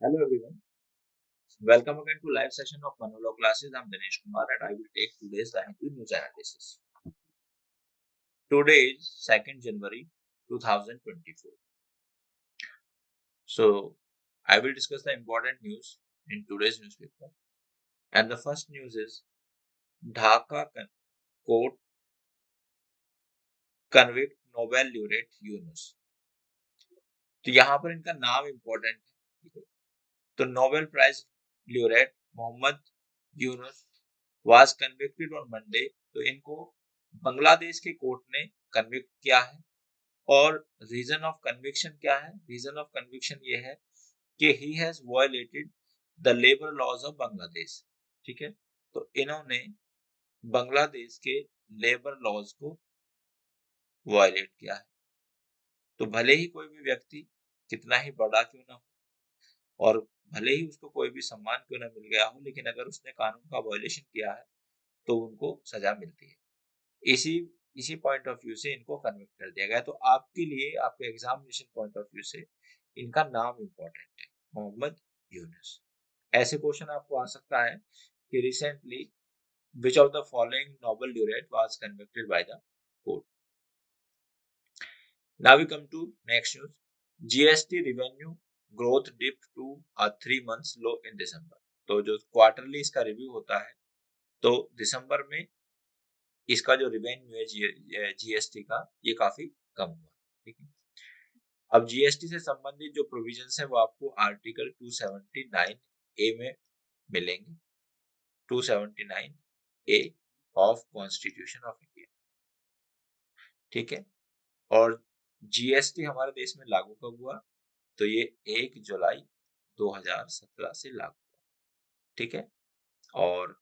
Hello everyone. Welcome again to live session of Manolo classes. I'm Dinesh Kumar and I will take today's Hindu news analysis. Today is 2nd January 2024. So I will discuss the important news in today's newspaper. And the first news is Dhaka court convict Nobel laureate Yunus. तो यहाँ पर इनका नाम important है, ठीक है। तो Nobel prize laureate Muhammad Yunus was convicted on Monday। तो इनको बांग्लादेश के कोर्ट ने कन्विक्ट किया है। और रीजन ऑफ कन्विक्शन क्या है? रीजन ऑफ कन्विक्शन ये है कि he has violated the labour laws of Bangladesh. ठीक है, तो इन्होंने बांग्लादेश के लेबर लॉज को वायलेट किया है। तो भले ही कोई भी व्यक्ति कितना ही बड़ा क्यों ना हो और भले ही उसको कोई भी सम्मान क्यों ना मिल गया हो, लेकिन अगर उसने कानून का वायलेशन किया है तो उनको सजा मिलती है। इसी इसी पॉइंट ऑफ व्यू से इनको कन्विक्ट कर दिया गया। तो आपके लिए, आपके एग्जामिनेशन पॉइंट ऑफ व्यू से इनका नाम इंपॉर्टेंट है, मोहम्मद यूनुस। ऐसे क्वेश्चन आपको आ सकता है कि recently which of the following Nobel laureate was convicted by the court. Now we come to next news. GST revenue growth dipped to a 3 months low in December। तो जो क्वार्टरली इसका review होता है, तो दिसंबर में इसका जो रिवेन्यू है जीएसटी का, ये काफी कम हुआ। ठीक है, अब जीएसटी से संबंधित जो प्रोविजंस है वो आपको आर्टिकल 279 ए में मिलेंगे। 279 ए ऑफ कॉन्स्टिट्यूशन ऑफ इंडिया। ठीक है, और जीएसटी हमारे देश में लागू कब हुआ? तो ये 1 जुलाई 2017 से लागू हुआ। ठीक है, और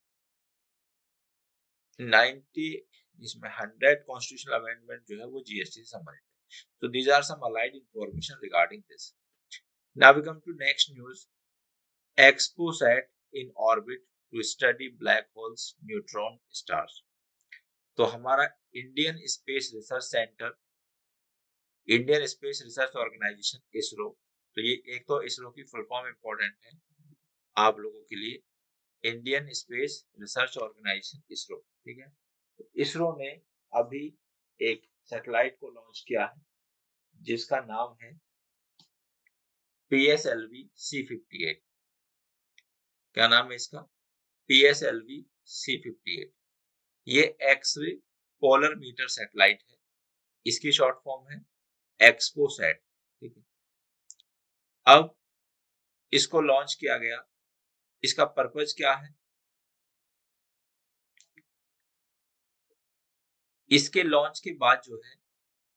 90 इसमें 100 कॉन्स्टिट्यूशनल अमेंडमेंट जो है वो जीएसटी से संबंधित है। So these are some allied information regarding this. Now we come to next news. ExpoSat in orbit to study black holes, neutron stars। तो हमारा Indian space research centre, Indian space research organisation ISRO, तो ये एक तो इसरो की full form important है आप लोगों के लिए, Indian space research organisation ISRO. ठीक है, तो इसरो ने अभी एक सैटेलाइट को लॉन्च किया है जिसका नाम है PSLV C58। क्या नाम है इसका? PSLV C58। ये एक्सरे पोलर मीटर सैटेलाइट है, इसकी शॉर्ट फॉर्म है एक्सपोसैट। ठीक है, अब इसको लॉन्च किया गया, इसका पर्पज क्या है? इसके लॉन्च के बाद जो है,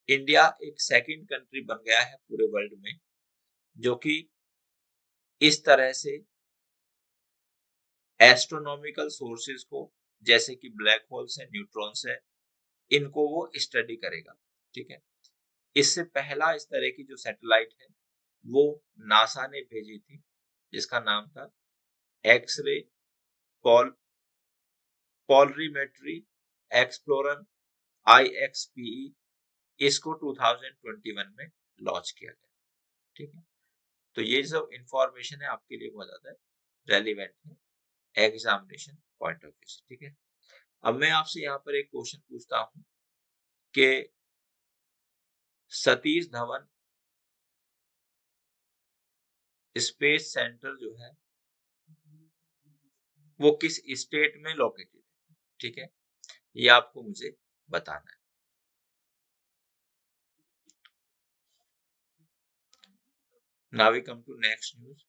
इंडिया एक सेकंड कंट्री बन गया है पूरे वर्ल्ड में जो कि इस तरह से एस्ट्रोनॉमिकल सोर्सेज को, जैसे कि ब्लैक होल्स है, न्यूट्रॉन्स है, इनको वो स्टडी करेगा। ठीक है, इससे पहला इस तरह की जो सैटेलाइट है वो नासा ने भेजी थी, जिसका नाम था एक्सरे पोलरीमेट्री एक्सप्लोरर IXPE। इसको 2021 में लॉन्च किया गया। ठीक है, तो ये जो इंफॉर्मेशन है आपके लिए बहुत ज्यादा रेलिवेंट है एग्जामिनेशन पॉइंट ऑफ व्यू से। ठीक है, अब मैं आपसे यहाँ पर एक क्वेश्चन पूछता हूँ कि सतीश धवन स्पेस सेंटर जो है वो किस स्टेट में लोकेटेड है? ठीक है, ये आपको मुझे बताना है। Now we come to next news.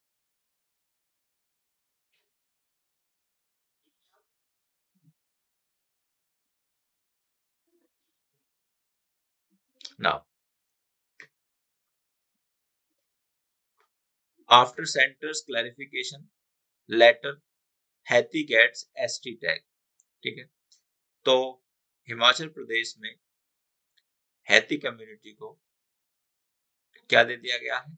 Now, after center's clarification letter, Haiti gets ST tag। ठीक है, तो हिमाचल प्रदेश में हैती कम्युनिटी को क्या दे दिया गया है?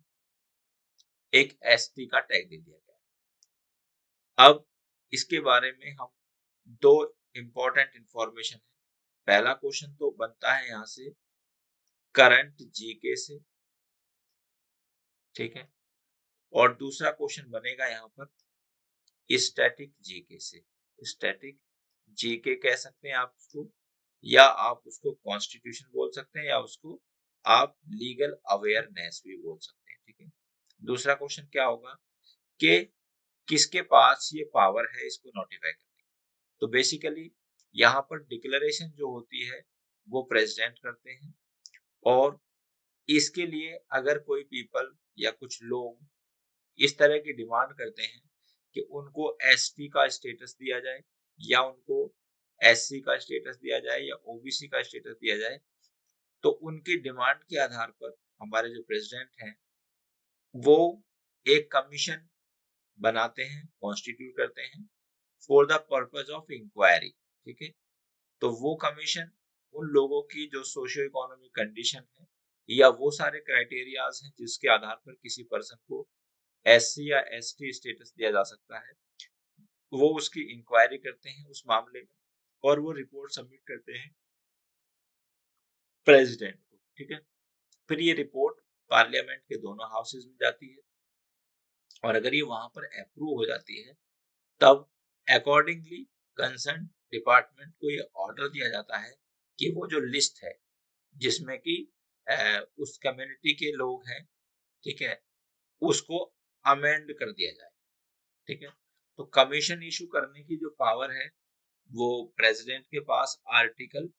एक ST का टैग दे दिया गया। अब इसके बारे में हम दो इंपॉर्टेंट इंफॉर्मेशन है। पहला क्वेश्चन तो बनता है यहां से करंट जीके से। ठीक है, और दूसरा क्वेश्चन बनेगा यहाँ पर स्टैटिक जीके से। स्टैटिक जीके कह सकते हैं आप उसको, या आप उसको कॉन्स्टिट्यूशन बोल सकते हैं, या उसको आप लीगल अवेयरनेस भी बोल सकते हैं। ठीक है। दूसरा क्वेश्चन क्या होगा कि किसके पास ये पावर है इसको नोटिफाई करने की। तो बेसिकली यहाँ पर डिक्लेरेशन जो होती है वो प्रेसिडेंट करते हैं, और इसके लिए अगर कोई पीपल या कुछ लोग इस तरह की डिमांड करते हैं कि उनको एसटी का स्टेटस दिया जाए, या उनको एससी का स्टेटस दिया जाए, या ओबीसी का स्टेटस दिया जाए, तो उनकी डिमांड के आधार पर हमारे जो प्रेसिडेंट हैं वो एक कमीशन बनाते हैं, कॉन्स्टिट्यूट करते हैं for the purpose of inquiry. ठीक है। तो वो कमीशन उन लोगों की जो सोशियो इकोनॉमिक कंडीशन है, या वो सारे क्राइटेरियाज हैं जिसके आधार पर किसी पर्सन को एससी या एसटी स्टेटस दिया जा सकता है, वो उसकी इंक्वायरी करते हैं उस मामले में, और वो रिपोर्ट सबमिट करते हैं प्रेसिडेंट को। ठीक है। फिर ये रिपोर्ट पार्लियामेंट के दोनों हाउसेज में जाती है, और अगर ये वहां पर अप्रूव हो जाती है तब अकॉर्डिंगली कंसर्न डिपार्टमेंट को ये ऑर्डर दिया जाता है कि वो जो लिस्ट है जिसमें कि उस कम्युनिटी के लोग हैं, ठीक है, उसको अमेंड कर दिया जाए। ठीक है। तो कमीशन इशू करने की जो पावर है वो प्रेसिडेंट के पास article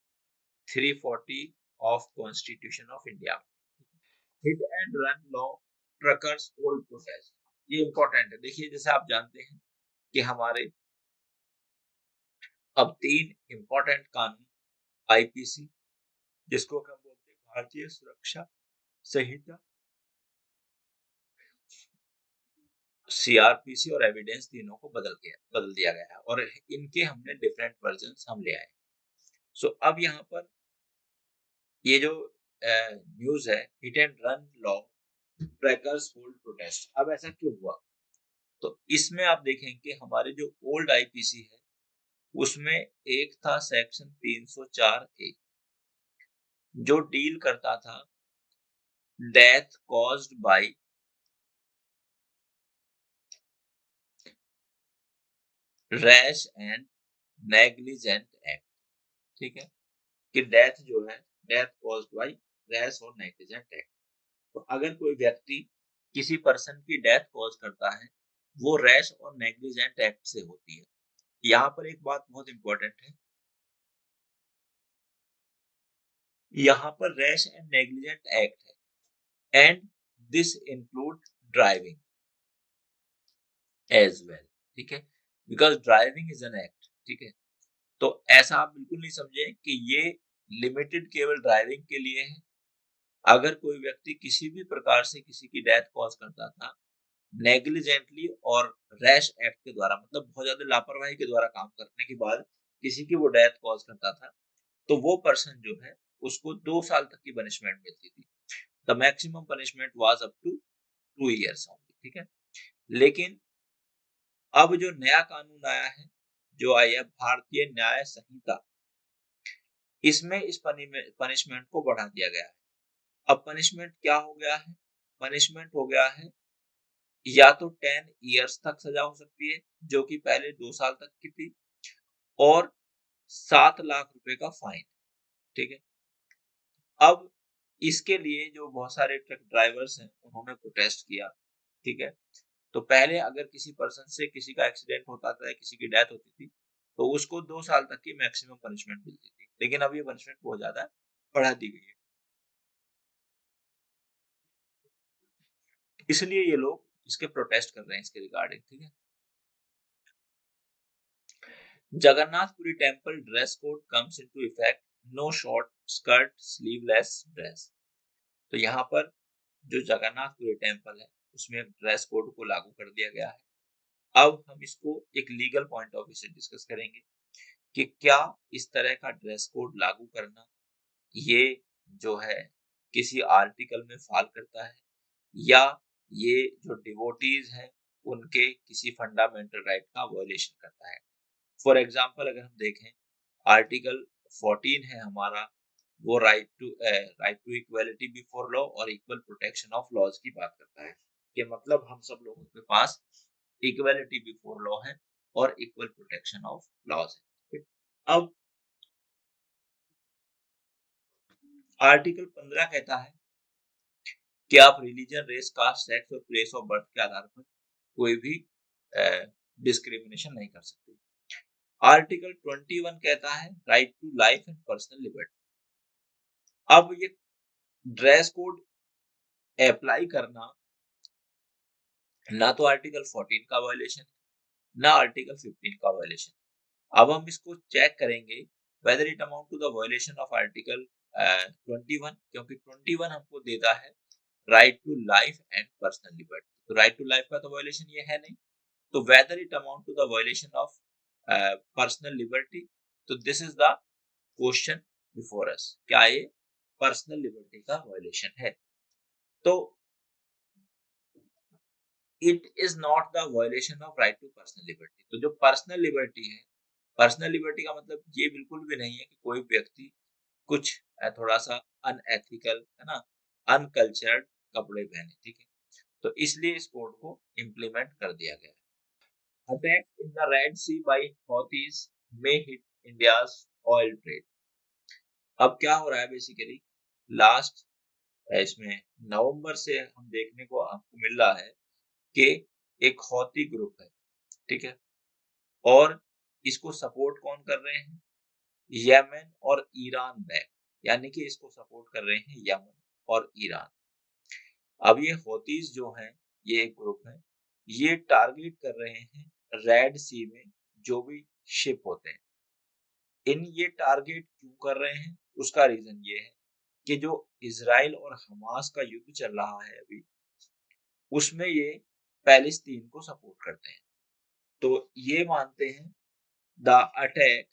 340 of constitution of India. Hit and run law truckers old protest, ये इंपॉर्टेंट है। देखिए जैसे आप जानते हैं कि हमारे अब 3 इंपॉर्टेंट कानून आईपीसी, जिसको हम बोलते हैं भारतीय सुरक्षा संहिता, सीआरपीसी और एविडेंस, तीनों को बदल दिया गया है, और इनके हमने डिफरेंट वर्जन हम ले आए। सो अब यहाँ पर ये जो न्यूज है, hit and run law truckers hold protest, अब ऐसा क्यों हुआ? तो इसमें आप देखें कि हमारे जो ओल्ड आईपीसी है उसमें एक था सेक्शन 304 ए, जो डील करता था death caused by rash and negligent act. ठीक है। कि डेथ जो है, डेथ कॉज्ड बाय रैश और नेग्लिजेंट एक्ट। तो अगर कोई व्यक्ति किसी पर्सन की डेथ कॉज करता है वो रैश और नेग्लिजेंट एक्ट से होती है। यहाँ पर एक बात बहुत इंपॉर्टेंट है, यहाँ पर रैश एंड नेग्लिजेंट एक्ट है, and this include driving as well. ठीक है। Because driving is an act. ठीक है। तो ऐसा आप बिल्कुल नहीं समझे कि ये लिमिटेड केवल ड्राइविंग के लिए है। अगर कोई व्यक्ति किसी भी प्रकार से किसी की डेथ कॉज करता था नेग्लिजेंटली और रैश एक्ट के द्वारा, मतलब बहुत ज्यादा लापरवाही के द्वारा काम करने के बाद किसी की वो डेथ कॉज करता था, तो वो पर्सन जो है उसको 2 साल तक की पनिशमेंट मिलती थी। The maximum punishment was up to 2 years only. ठीक है। लेकिन अब जो नया कानून आया है, जो आई है भारतीय न्याय संहिता, इसमें इस पनिशमेंट को बढ़ा दिया गया है। अब पनिशमेंट क्या हो गया है? पनिशमेंट हो गया है या तो 10 इयर्स तक सजा हो सकती है, जो कि पहले 2 साल तक की थी, और 7 लाख रुपए का फाइन। ठीक है। अब इसके लिए जो बहुत सारे ट्रक ड्राइवर्स हैं उन्होंने प्रोटेस्ट किया। ठीक है। तो पहले अगर किसी पर्सन से किसी का एक्सीडेंट होता था, किसी की डेथ होती थी, तो उसको 2 साल तक की मैक्सिमम पनिशमेंट मिलती थी, लेकिन अब ये पनिशमेंट बहुत ज्यादा बढ़ा दी गई है। इसलिए ये लोग इसके प्रोटेस्ट कर रहे हैं इसके रिगार्डिंग। ठीक है। Jagannathpuri temple dress code comes into effect, no short skirt sleeveless dress. तो यहाँ पर जो जगन्नाथपुरी टेम्पल है उसमें ड्रेस कोड को लागू कर दिया गया है। अब हम इसको एक लीगल पॉइंट ऑफ व्यू से डिस्कस करेंगे कि क्या इस तरह का ड्रेस कोड लागू करना ये जो है किसी आर्टिकल में फॉल करता है, या ये जो डिवोटीज हैं उनके किसी फंडामेंटल राइट का वायलेशन करता है। फॉर एग्जाम्पल अगर हम देखें, आर्टिकल 14 है हमारा, वो right to equality before law और इक्वल प्रोटेक्शन ऑफ लॉज की बात करता है। कि मतलब हम सब लोगों के पास इक्वलिटी बिफोर लॉ है और इक्वल प्रोटेक्शन ऑफ लॉज है। अब आर्टिकल 15 कहता है कि आप रिलीजन, रेस, कास्ट, सेक्स और प्लेस ऑफ बर्थ के आधार पर कोई भी डिस्क्रिमिनेशन नहीं कर सकते। आर्टिकल 21 कहता है right to life and personal liberty. अब ये ड्रेस कोड अप्लाई करना ना तो आर्टिकल 14 का वायलेशन है ना आर्टिकल 15 का वायलेशन। अब हम इसको चेक करेंगे whether it amount to the violation of article 21, क्योंकि 21 हमको देता है right to life and personal liberty. तो राइट टू लाइफ का तो वायलेशन ये है नहीं, तो whether it amount to the violation of personal liberty, तो this is the question before us, क्या ये पर्सनल लिबर्टी का वायलेशन है? तो it is not the violation of right to personal liberty. तो जो पर्सनल लिबर्टी है, पर्सनल लिबर्टी का मतलब ये बिल्कुल भी नहीं है कि कोई व्यक्ति कुछ थोड़ा सा अनएथिकल, है ना, अनकल्चर्ड कपड़े पहने, ठीक है। तो इसलिए इस कोड को इम्प्लीमेंट कर दिया गया है। Attack in the Red Sea by Houthis may hit India's oil trade. अब क्या हो रहा है बेसिकली, लास्ट इसमें नवंबर से हम देखने को आपको मिल रहा है कि एक हौती ग्रुप है, ठीक है, और इसको सपोर्ट कौन कर रहे हैं? यमन और ईरान बैक, यानी कि इसको सपोर्ट कर रहे हैं यमन और ईरान। अब ये हौतीज जो हैं, ये एक ग्रुप है, ये टारगेट कर रहे हैं रेड सी में जो भी शिप होते हैं। इन ये टारगेट क्यों कर रहे हैं? उसका रीजन ये है कि जो इजराइल और हमास का युद्ध चल रहा है अभी, उसमें ये पैलेस्तीन को सपोर्ट करते हैं। तो ये मानते हैं the attack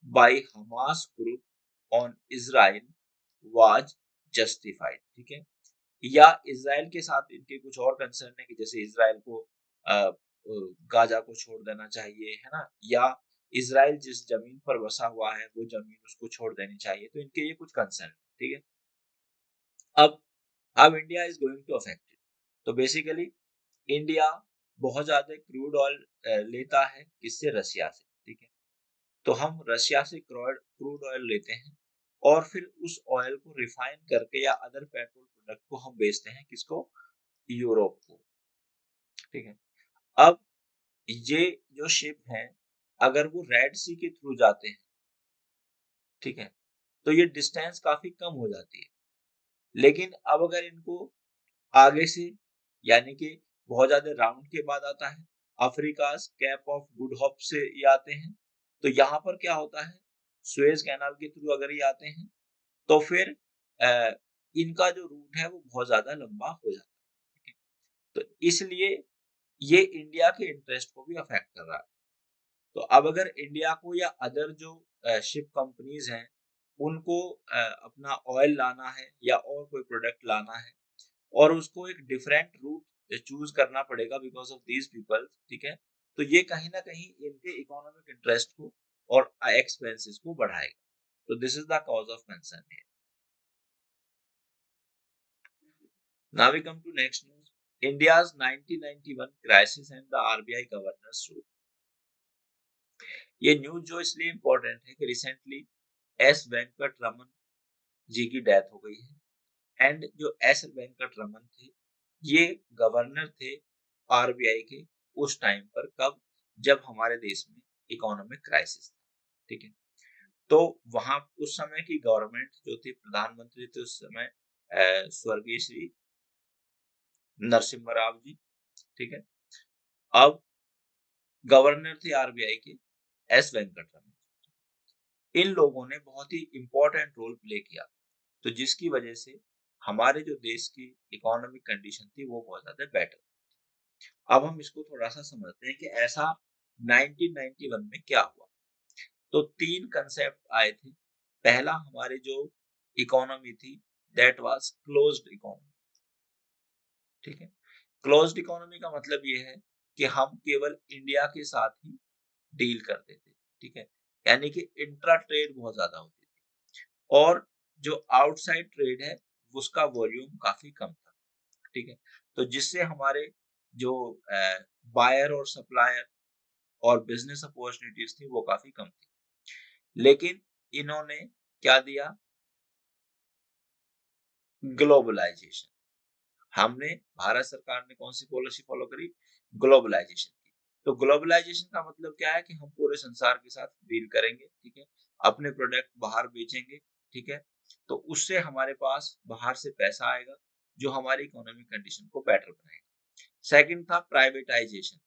by Hamas group on Israel was justified, ठीक है। या इजराइल के साथ इनके कुछ और कंसर्न है कि जैसे इजराइल को गाजा को छोड़ देना चाहिए, है ना, या इजराइल जिस जमीन पर बसा हुआ है वो जमीन उसको छोड़ देनी चाहिए। तो इनके ये कुछ कंसर्न, ठीक है। अब India is going to affect, तो बेसिकली इंडिया बहुत ज्यादा क्रूड ऑयल लेता है, किससे? रशिया से, ठीक है। तो हम रशिया से क्रूड ऑयल लेते हैं और फिर उस ऑयल को रिफाइन करके या अदर पेट्रोल प्रोडक्ट को हम बेचते हैं, किसको? यूरोप को, ठीक है। अब ये जो शिप हैं, अगर वो रेड सी के थ्रू जाते हैं, ठीक है, तो ये डिस्टेंस काफी कम हो जाती है। लेकिन अब अगर इनको आगे से, यानी कि बहुत ज्यादा राउंड के बाद आता है, Africa cap of good hope से ये आते हैं, तो यहाँ पर क्या होता है, सुएज कैनाल के थ्रू अगर ये आते हैं तो फिर इनका जो रूट है वो बहुत ज्यादा लंबा हो जाता है। तो इसलिए ये इंडिया के इंटरेस्ट को भी अफेक्ट कर रहा है। तो अब अगर इंडिया को या अदर जो शिप कंपनीज हैं उनको अपना ऑयल लाना है या और कोई प्रोडक्ट लाना है और उसको एक डिफरेंट रूट चूज करना पड़ेगा बिकॉज ऑफ दीज पीपल, ठीक है, तो ये कहीं ना कहीं इनके इकोनॉमिक इंटरेस्ट को और एक्सपेंसेस को बढ़ाएगा। तो this is the cause of concern here. Now we come to next news. India's 1991 crisis and the RBI governor's rule. ये न्यूज जो इसलिए इम्पोर्टेंट है कि रिसेंटली एस वेंकट रमन जी की डेथ हो गई है। एंड जो एस वेंकट रमन थे, ये गवर्नर थे आरबीआई के उस टाइम पर, कब? जब हमारे देश में इकोनॉमिक क्राइसिस था, ठीक है। तो वहां उस समय की गवर्नमेंट जो थी, प्रधानमंत्री थे उस समय स्वर्गीय श्री नरसिम्हा राव जी, ठीक है। अब गवर्नर थे आरबीआई के एस वेंकटरमन। इन लोगों ने बहुत ही इंपॉर्टेंट रोल प्ले किया, तो जिसकी वजह से हमारे जो देश की इकोनॉमिक कंडीशन थी वो बहुत ज्यादा बेटर। अब हम इसको थोड़ा सा समझते हैं कि ऐसा 1991 में क्या हुआ। तो तीन कंसेप्ट आए थे। पहला, हमारी जो इकोनॉमी थी दैट वाज क्लोज्ड इकोनॉमी, ठीक है। क्लोज्ड इकोनॉमी का मतलब ये है कि हम केवल इंडिया के साथ ही डील करते थे, ठीक है, यानी कि इंट्रा ट्रेड बहुत ज्यादा होती थी और जो आउटसाइड ट्रेड है उसका वॉल्यूम काफी कम था, ठीक है। तो जिससे हमारे जो बायर और सप्लायर और बिजनेस अपॉर्चुनिटीज थी वो काफी कम थी। लेकिन इन्होंने क्या दिया? ग्लोबलाइजेशन। हमने भारत सरकार ने कौन सी पॉलिसी फॉलो करी? ग्लोबलाइजेशन की। तो ग्लोबलाइजेशन का मतलब क्या है कि हम पूरे संसार के साथ डील करेंगे, ठीक है, अपने प्रोडक्ट बाहर बेचेंगे, ठीक है, तो उससे हमारे पास बाहर से पैसा आएगा जो हमारी इकोनॉमिक कंडीशन को बेटर बनाएगा। सेकंड था प्राइवेटाइजेशन।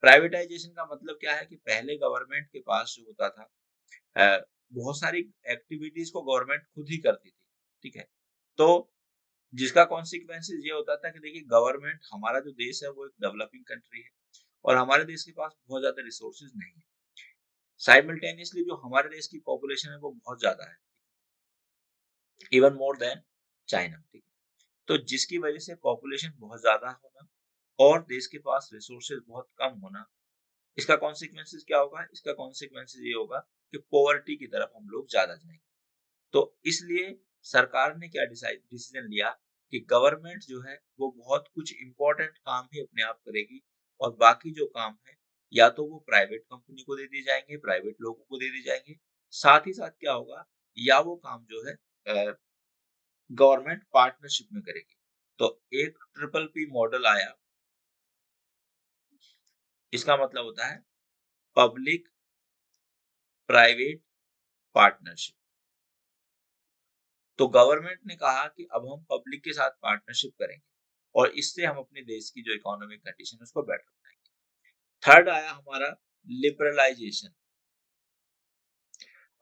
प्राइवेटाइजेशन का मतलब क्या है कि पहले गवर्नमेंट के पास जो होता था, बहुत सारी एक्टिविटीज को गवर्नमेंट खुद ही करती थी, ठीक है, तो जिसका कॉन्सिक्वेंसेस ये होता था कि देखिए गवर्नमेंट, हमारा जो देश है वो एक डेवलपिंग कंट्री है और हमारे देश के पास बहुत ज्यादा रिसोर्सेज नहीं है। साइमल्टेनियसली जो हमारे देश की पॉपुलेशन है वो बहुत ज्यादा है, इवन मोर देन चाइना, ठीक है। तो जिसकी वजह से पॉपुलेशन बहुत ज्यादा होना और देश के पास रिसोर्सेज बहुत कम होना, इसका कॉन्सिक्वेंसेस क्या होगा? इसका कॉन्सिक्वेंसेस ये होगा कि पॉवर्टी की तरफ हम लोग ज्यादा जाएंगे। तो इसलिए सरकार ने क्या डिसीजन लिया कि गवर्नमेंट जो है वो बहुत कुछ इंपॉर्टेंट काम ही अपने आप करेगी और बाकी जो काम है या तो वो प्राइवेट कंपनी को दे दी जाएंगे, प्राइवेट लोगों को दे दी जाएंगे। साथ ही साथ क्या होगा, या वो काम जो है गवर्नमेंट पार्टनरशिप में करेगी। तो एक ट्रिपल पी मॉडल आया। इसका मतलब होता है पब्लिक प्राइवेट पार्टनरशिप। तो गवर्नमेंट ने कहा कि अब हम पब्लिक के साथ पार्टनरशिप करेंगे और इससे हम अपने देश की जो इकोनॉमिक कंडीशन है उसको बेटर बनाएंगे। थर्ड आया हमारा लिबरलाइजेशन।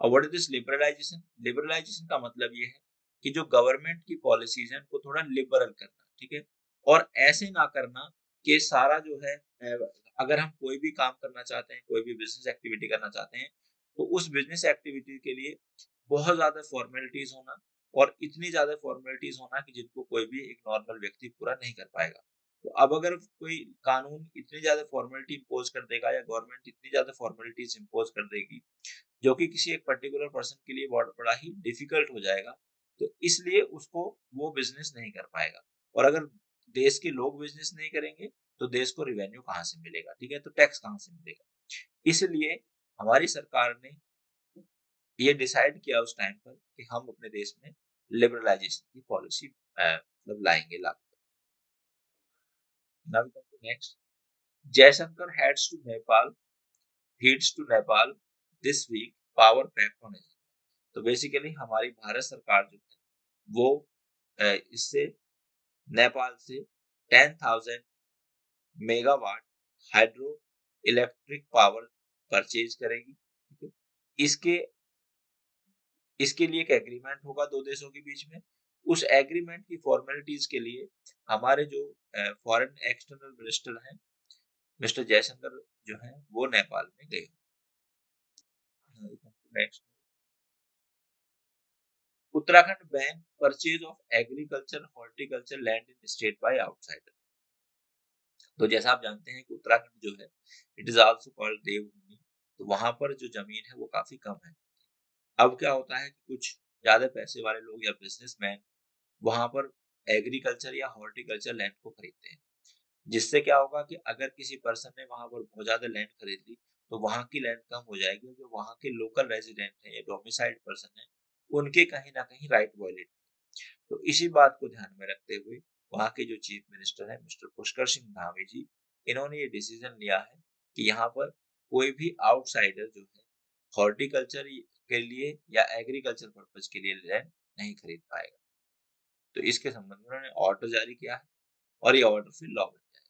और what is this liberalisation? Liberalisation का मतलब ये है कि जो गवर्नमेंट की पॉलिसीज हैं उनको थोड़ा लिबरल करना, ठीक है, और ऐसे ना करना कि सारा जो है अगर हम कोई भी काम करना चाहते हैं, कोई भी बिजनेस एक्टिविटी करना चाहते हैं, तो उस बिजनेस एक्टिविटी के लिए बहुत ज्यादा फॉर्मेलिटीज होना और इतनी ज्यादा फॉर्मेलिटीज होना कि जिनको कोई भी एक नॉर्मल व्यक्ति पूरा नहीं कर पाएगा। तो अब अगर कोई कानून इतनी ज्यादा फॉर्मेलिटी इम्पोज कर देगा या गवर्नमेंट इतनी ज्यादा फॉर्मेलिटीज इम्पोज कर देगी जो कि किसी एक पर्टिकुलर पर्सन के लिए बहुत बड़ा ही डिफिकल्ट हो जाएगा, तो इसलिए उसको वो बिजनेस नहीं कर पाएगा। और अगर देश के लोग बिजनेस नहीं करेंगे तो देश को रिवेन्यू कहाँ से मिलेगा, ठीक है, तो टैक्स कहाँ से मिलेगा। इसलिए हमारी सरकार ने ये डिसाइड किया उस टाइम पर कि हम अपने देश में लिबरलाइजेशन की पॉलिसी मतलब लाएंगे, लागू करेंगे। Now we come to next. Jaishankar heads to Nepal heads to Nepal this week, power pact on agenda। तो बेसिकली हमारी भारत सरकार जो है वो इससे नेपाल से 10,000 megawatt hydro electric power purchase करेगी, ठीक है। इसके इसके लिए एक एग्रीमेंट होगा दो देशों के बीच में। उस एग्रीमेंट की फॉर्मेलिटीज के लिए हमारे जो फॉरेन एक्सटर्नल मिनिस्टर हैं, मिस्टर जयशंकर जो हैं वो नेपाल में गए। Next, Uttarakhand ban purchase of agriculture horticulture land in state by outsider. तो जैसा आप जानते हैं कि उत्तराखंड जो है इट इज आल्सो कॉल्ड देवभूमि, तो वहां पर जो जमीन है वो काफी कम है। अब क्या होता है कि कुछ ज्यादा पैसे वाले लोग या बिजनेसमैन वहां पर एग्रीकल्चर या हॉर्टिकल्चर लैंड को खरीदते हैं, जिससे क्या होगा कि अगर किसी पर्सन ने वहां पर बहुत ज्यादा लैंड खरीद ली तो वहां की लैंड कम हो जाएगी और जो वहां के लोकल रेजिडेंट है या डोमिसाइल्ड पर्सन है उनके कहीं ना कहीं राइट वायलेट। तो इसी बात को ध्यान में रखते हुए वहां के जो चीफ मिनिस्टर है मिस्टर पुष्कर सिंह धामी जी, इन्होंने ये डिसीजन लिया है कि यहाँ पर कोई भी आउटसाइडर जो है हॉर्टिकल्चर के लिए या एग्रीकल्चर पर्पज के लिए लैंड नहीं खरीद पाएगा। तो इसके संबंध में उन्होंने ऑर्डर जारी किया है और ये ऑर्डर फिर लॉ बन जाएगा।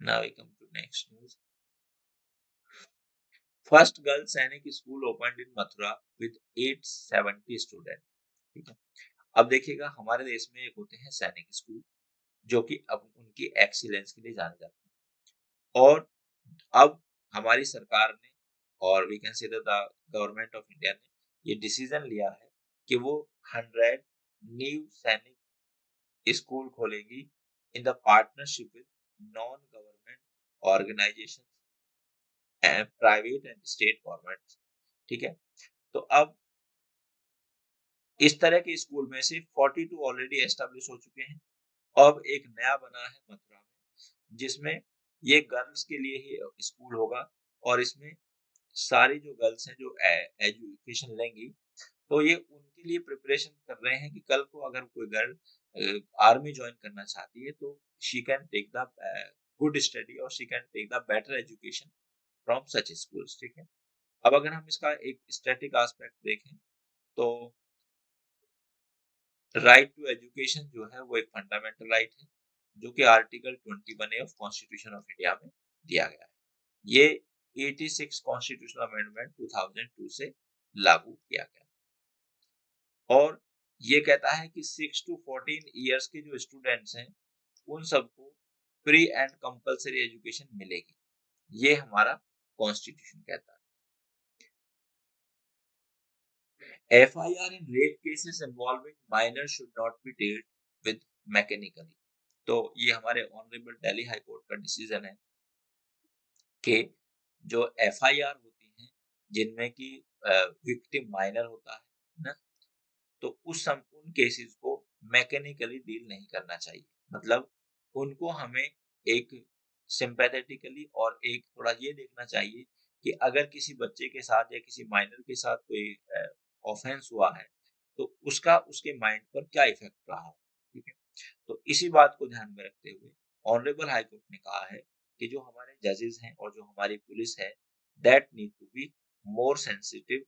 Now we come to next news. First girl Sainik school opened in Mathura with 870 student, ठीक है। अब देखिएगा हमारे देश में एक होते हैं सैनिक स्कूल जो कि अब उनकी एक्सीलेंस के लिए जाने जाते हैं और अब हमारी सरकार ने और we can say the government of India ने ये डिसीजन लिया है कि वो 100 न्यू सैनिक स्कूल खोलेगी in the partnership with non government organisation, private and state government, ठीक है। तो अब इस तरह के स्कूल में से 42 ऑलरेडी एस्टेब्लिश हो चुके हैं। अब एक नया बना है मथुरा में, जिसमें ये गर्ल्स के लिए ही स्कूल होगा और इसमें सारी जो गर्ल्स हैं जो एजुकेशन लेंगी, तो ये उनके लिए प्रिपरेशन कर रहे हैं कि कल को अगर कोई गर्ल आर्मी ज्वाइन करना चाहती है तो she can take the good study और she can take the better education from such schools. ठीक है, अब अगर हम इसका एक स्टैटिक एस्पेक्ट देखें तो राइट टू एजुकेशन जो है वो एक फंडामेंटल राइट है, जो कि article 21A of constitution of India में दिया गया है। ये 86 कॉन्स्टिट्यूशनल अमेंडमेंट 2002 से लागू किया गया और ये कहता है कि 6 to 14 ईयर्स के जो स्टूडेंट्स हैं उन सबको फ्री एंड कंपलसरी एजुकेशन मिलेगी, ये हमारा कॉन्स्टिट्यूशन कहता है। FIR in rape cases involving minors should not be dealt with mechanically। तो ये हमारे ऑनरेबल दिल्ली हाई कोर्ट का डिसीजन है कि जो FIR होती हैं जिनमें कि विक्टिम माइनर होता है ना, तो उन केसेस को मैकेनिकली डील नहीं करना चाहिए। मतलब उनको हमें एक सिंपैथेटिकली और एक थोड़ा ये देखना चाहिए कि अगर किसी बच्चे के साथ या किसी माइनर के साथ कोई ऑफेंस हुआ है तो उसका उसके माइंड पर क्या इफेक्ट रहा। ठीक है, तो इसी बात को ध्यान में रखते हुए ऑनरेबल हाई कोर्ट ने कहा है कि जो हमारे जजेस हैं और जो हमारी पुलिस है, that need to be more sensitive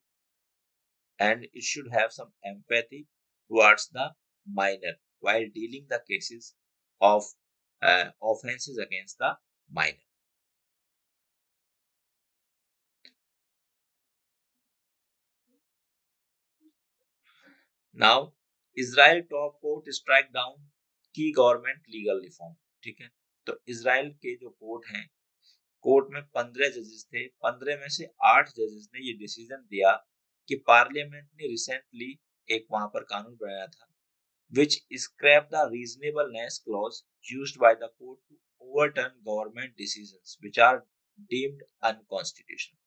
and it should have some empathy towards the minor while dealing the cases of offenses against the minor. Now, Israel top court strike down key government legal reform। ठीक है, तो Israel के जो court हैं, court में 15 जजेस थे, 15 में से 8 जजेस ने ये डिसीजन दिया कि पार्लियामेंट ने रिसेंटली एक वहां पर कानून बनाया था which scrap the reasonableness clause used by the court to overturn government decisions which are deemed unconstitutional।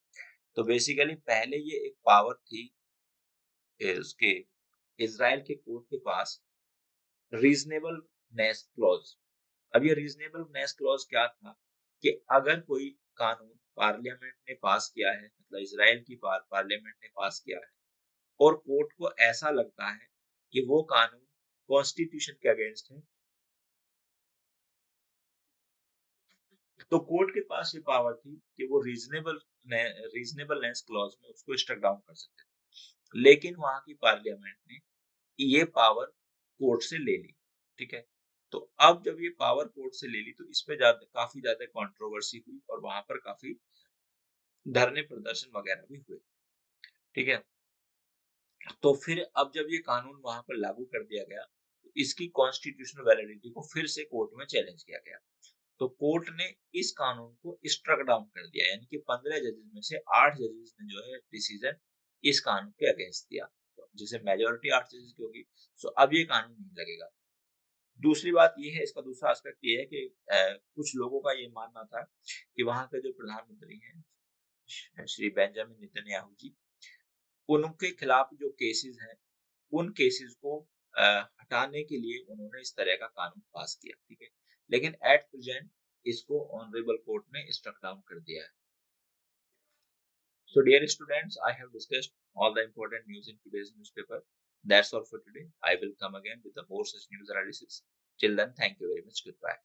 तो बेसिकली पहले ये एक पावर थी उसके इजराइल के कोर्ट के पास, रीजनेबलनेस क्लॉज। अब ये रीजनेबलनेस क्लॉज क्या था कि अगर कोई कानून पार्लियामेंट ने पास किया है, मतलब इजराइल की पार्लियामेंट ने पास किया है और कोर्ट को ऐसा लगता है कि वो कानून कॉन्स्टिट्यूशन के अगेंस्ट है, तो कोर्ट के पास ये पावर थी कि वो रीजनेबलनेस क्लॉज में उसको स्ट्रक डाउन कर सकते थे। लेकिन वहां की पार्लियामेंट ने ये पावर कोर्ट से ले ली। ठीक है, तो अब जब ये पावर कोर्ट से ले ली तो इस पे काफी ज्यादा कंट्रोवर्सी हुई और वहां पर काफी धरने प्रदर्शन वगैरह भी हुए। ठीक है, तो फिर अब जब ये कानून वहां पर लागू कर दिया गया तो इसकी कॉन्स्टिट्यूशनल वैलिडिटी को फिर से कोर्ट में चैलेंज किया गया। तो कोर्ट ने इस कानून को स्ट्रक डाउन कर दिया, यानी कि 15 जजेस में से 8 जजेस ने जो है डिसीजन इस कानून के अगेंस्ट दिया, तो जिसे मेजोरिटी 8 जजेस की होगी, सो अब ये कानून नहीं लगेगा। दूसरी बात ये है, इसका दूसरा एस्पेक्ट ये है कि कुछ लोगों का ये मानना था कि वहां के जो प्रधानमंत्री हैं श्री बेंजामिन नेतन्याहू जी, उनके खिलाफ जो केसेस हैं उन केसेस को हटाने के लिए उन्होंने इस तरह का कानून पास किया। ठीक है, लेकिन एट प्रेजेंट इसको ऑनरेबल कोर्ट ने स्ट्रक डाउन कर दिया है। So dear students, I have discussed all the important news in today's newspaper. That's all for today. I will come again with the more such news analysis. Till then, thank you very much. Goodbye.